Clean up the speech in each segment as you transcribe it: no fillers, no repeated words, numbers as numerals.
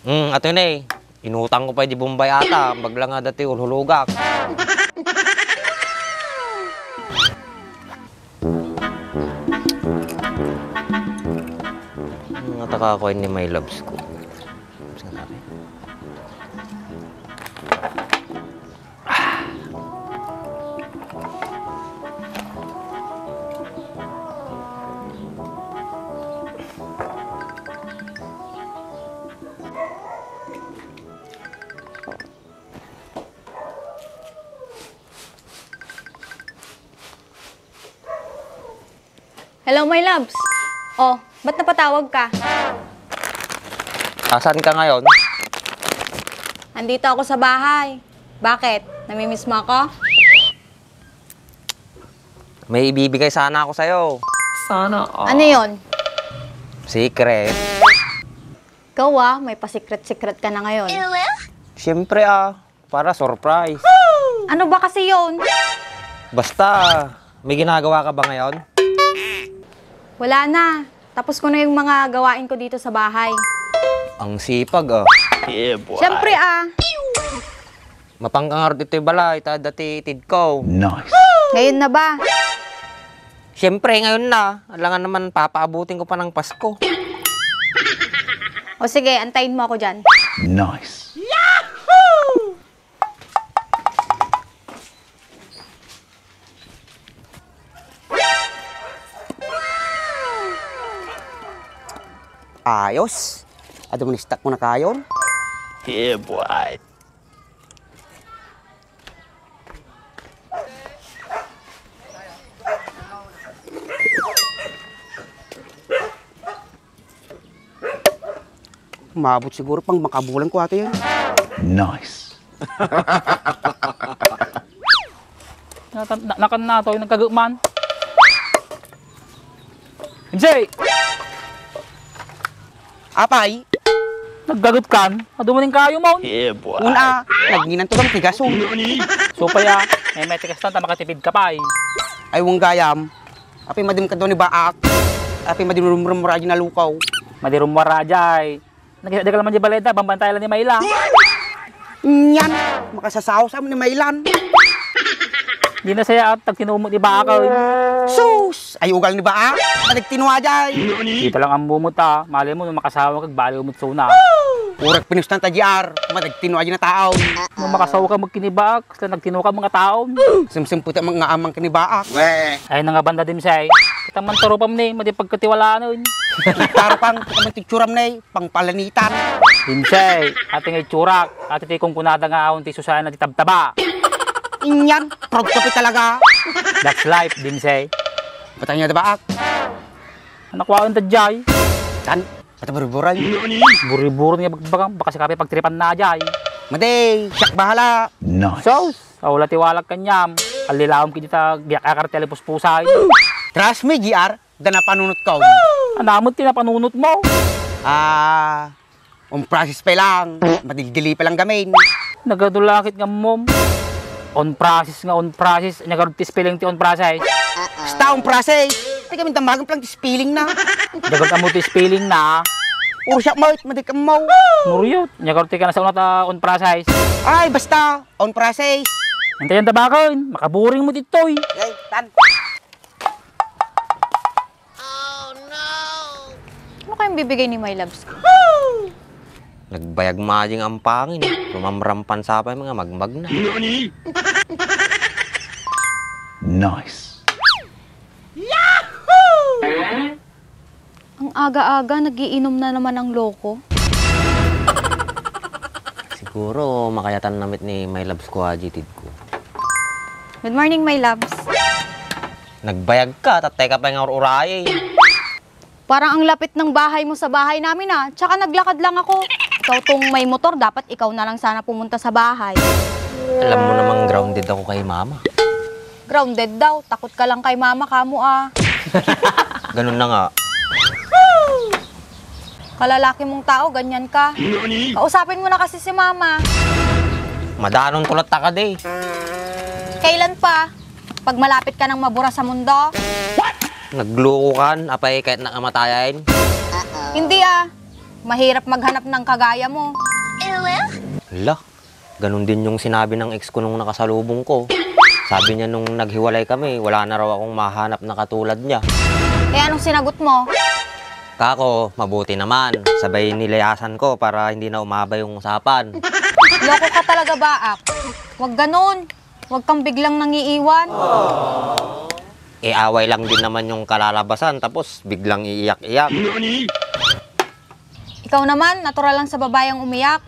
Ato yun eh. Inutang ko pa di Bombay ata. Bagla nga dati ulhulugak. Nataka ko ni my loves ko. Hello, my loves. Oh, ba't napatawag ka? Asan ka ngayon? Andito ako sa bahay. Bakit? Namimiss mo ako? May ibibigay sana ako sa'yo. Sana Ano yon? Secret. Ikaw may pasikret-sikret ka na ngayon. Siyempre para surprise. Ano ba kasi yon? Basta, may ginagawa ka ba ngayon? Wala na. Tapos ko na yung mga gawain ko dito sa bahay. Ang sipag Yeah, boy. Siyempre Mapangkangar dito yung balay, dati itid ko. Nice. Ngayon na ba? Siyempre, ngayon na. Alangan naman, papaabutin ko pa ng Pasko. O sige, antayin mo ako dyan. Nice. Ayos. Ado mo listak mo na kayon. Yeah, boy. Mabot siguro pang makabulan ko ate yan. Nice. Nakan na to, yung nagkagukman. Jay! Apay, Naggagot kan? Adumaning kayo mo. Yeah, boy. una, nagninan to lang tigaso. So paya, may tikas tanta makatipid ka pa eh. Ay wong gayam. Apay madim ka doon ni baak. Apay madim rumura na lukaw. Madirum warajay. Nagkakal man di baleta, bambantay lang ni Mayla. Yan, makasasaw sa ni Mailan. Di na saya at tagtinumot di ba ako. Sus, ay ugal ni baak. Nagtinuwa jay. Di pa lang ang bumuta. Mali mo nung makasawa kag bali umutso na. Urak pinustan ta JR. Madagtinuwa na tao. Nung makasawa ka magkinibak, kasi nagtino ka mga tao. Simsimputa mga amang kanibaak. Ay nga banda din siya eh. Kita man taro pam ni, madi pagkatiwalaan nun. Taro pang kamantigsuram na pang palanitan. Dinsay, ate nga itsurak, ate ti kung kunada nga awon ti susana ti tabtaba. Inyan, proud ka pa talaga. That's life, Dinsay. Batang niya baak. Anak waon tadjay. Tan, pataburuburan. Buri-buri nga bagbakang, baka si kape pagtripan na ajay. Maday, siyak bahala. Nice. So, wala tiwalag kanyam. Alilawam ki dita biyak akar telepuspusay. Trust me, JR, dana panunot ko. Anamot tinapanunot mo. Process pa lang. Madildili pa lang gamin. Nagadulakit nga mom. On process. Nagarod ti spelling ti on process. Basta process. Hindi kami tamagan pa lang spelling na. Nagarod amo ti spelling na. Puro siya mo, madik ka mo. Muryot. Nagarod ti ka na sa unata on process. Ay, basta, on process. Hintayan tabakon. Makaburing mo dito eh. Ay, tan. Ano kayong bibigay ni my loves ko? Nagbayag majing ang pangin. Rumamrampan sa pa mga magmag na. Nice. Ang aga-aga, nagiinom na naman ng loko. Siguro makayatan namit ni my loves ko agitid ko. Good morning, my loves. Nagbayag ka, tatay ka pa yung uray. Parang ang lapit ng bahay mo sa bahay namin Tsaka naglakad lang ako. Ikaw tong may motor, dapat ikaw na lang sana pumunta sa bahay. Alam mo namang grounded ako kay mama. Grounded daw, takot ka lang kay mama kamo Ganun na nga. Kalalaki mong tao, ganyan ka. Kausapin mo na kasi si mama. Madanon tulat ka day. Kailan pa? Pag malapit ka ng mabura sa mundo? Nagluko kan, apay kahit nakamatayan. Hindi Mahirap maghanap ng kagaya mo. Hala, ganun din yung sinabi ng ex ko nung nakasalubong ko. Sabi niya nung naghiwalay kami, wala na raw akong mahanap na katulad niya. Eh anong sinagot mo? Kako, mabuti naman. Sabay nilayasan ko para hindi na umabay yung usapan. Loko ka talaga, Baak. Huwag ganun. Huwag kang biglang nangiiwan. Eh, away lang din naman yung kalalabasan, tapos biglang iiyak-iyak. Ikaw naman, natural lang sa babayang umiyak.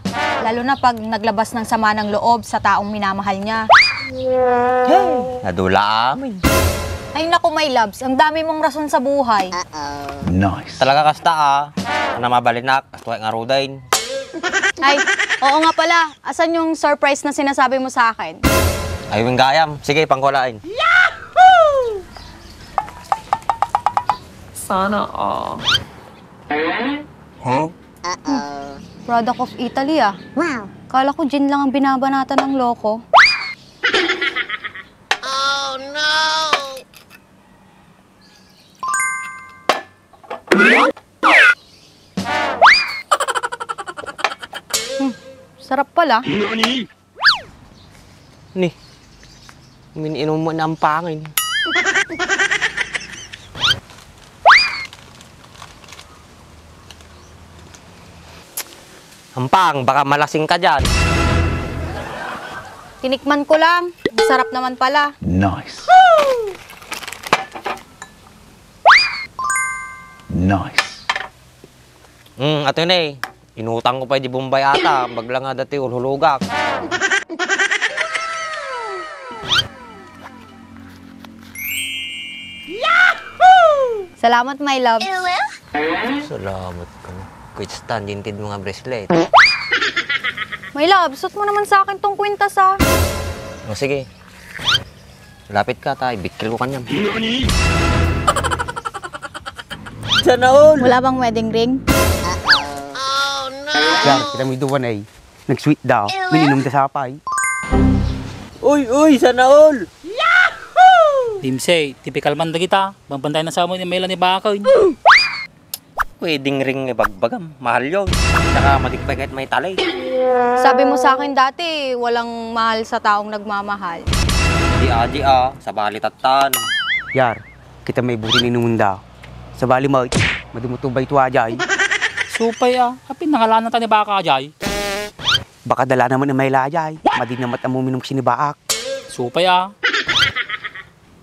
Lalo na pag naglabas ng sama ng loob sa taong minamahal niya. Nadula amin. Ay naku, my loves, ang dami mong rason sa buhay. Nice. Talaga kasta na mabalinak, tuwag nga rudain. Ay, oo nga pala. Asan yung surprise na sinasabi mo sa akin? Ayun gayam, sige, pangkulain. Sana all. Product of Italy ah. Wow. Kala ko gin lang ang binabanatan ng loko. Sarap pala. Ni, miniinom mo na ang pangin. Ampang, baka malasing ka dyan. Tinikman ko lang. Sarap naman pala. Nice. Nice. Ato yun eh. Inutang ko pa di Bombay ata. Bagla nga dati ulhulugak. Salamat, my love. Salamat ka. Quit stand, dintid mga bracelet. My love, suot mo naman sa akin tong kwintas ah. O sige. Lapit ka tayo, bikil ko kanyang. Sana all! Wala bang wedding ring? Yar, kita mo duwan ay. Nag-sweet daw. Mininom da sapay. Uy, sana all! Dimsey, typical man da kita. Bambantay na sa mo ni Mela ni Bakay. Wedding ring bagbagam, mahal yun. Saka matigpay kahit may talay. Sabi mo sa akin dati, walang mahal sa taong nagmamahal. Di sa balitatan. Yar, kita may buti ninumun daw. Sa bali mo, madumutubay ito ajay. Supay kapin nangalanan ta ni Baka ajay. Baka dala naman ang may lajay. Madi namat ang muminom sinibaak. Supay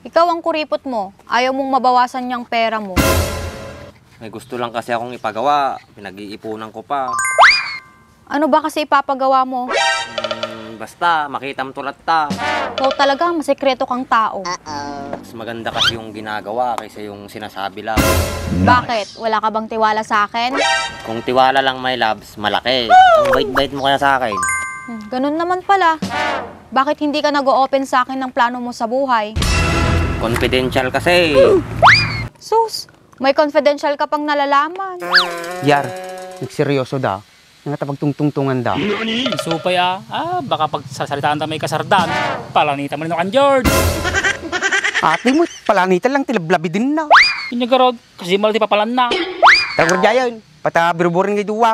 Ikaw ang kuripot mo. Ayaw mong mabawasan niyang pera mo. May gusto lang kasi akong ipagawa. Pinag-iipunan ko pa. Ano ba kasi ipapagawa mo? Basta, makita mo tulad ta. Ikaw talaga, masekreto kang tao. Mas maganda kasi yung ginagawa kaysa yung sinasabi lang. Bakit? Wala ka bang tiwala sa akin? Kung tiwala lang my loves, malaki. Ang bait-bait mo kaya sa akin. Ganun naman pala. Bakit hindi ka nag-o-open sa akin ng plano mo sa buhay? Confidential kasi. Sus, may confidential ka pang nalalaman. Yar, nagseryoso daw. Nangatapagtungtungtungan daw. Supay baka pag sasalitaan ta may kasardan. Palanita man ino kan George. Ate mo, palanitan lang, tilablabi din na. Pinyagarod, kasi malati papalan na. Tagor jayon, pata biruburin ngay duwa.